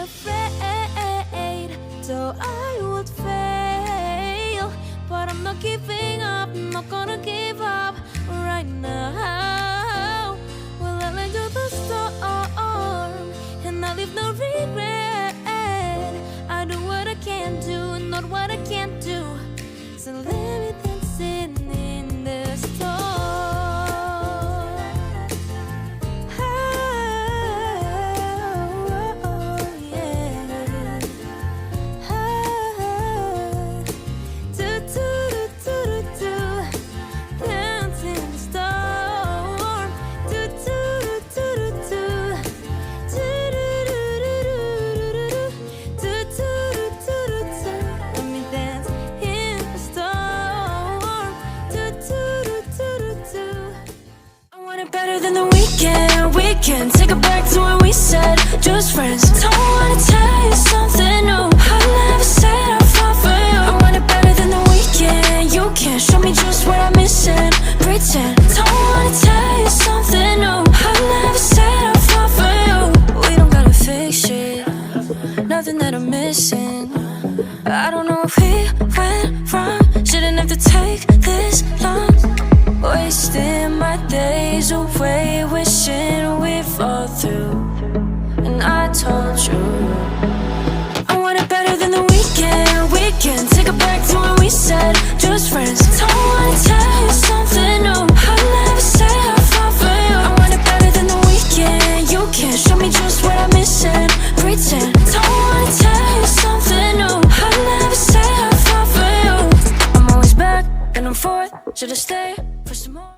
afraid, so I would fail. But I'm not giving up, I'm not gonna give up right now. Well, I let go the storm, and I leave no regret. I do what I can do, not what I can't do. So let me dancing in the storm. Better than the weekend, we can take it back to when we said just friends. Don't wanna tell you something new, I never said I'll fall for you. I want it better than the weekend, you can show me just what I'm missing. Pretend, don't wanna tell you something new, I never said I'll fall for you. We don't gotta fix shit, nothing that I'm missing. I don't know if we went wrong, shouldn't have to take this long. Wasting my days away, wishing we'd fall through. And I told you I want it better than the weekend, we can take it back to when we said just friends. Don't wanna tell you something new, I never said I'll fall for you. I want it better than the weekend, you can show me just what I'm missing. Pretend, don't wanna tell you something new, I never said I'll fall for you. I'm always back and I'm forth, should've stayed for some more.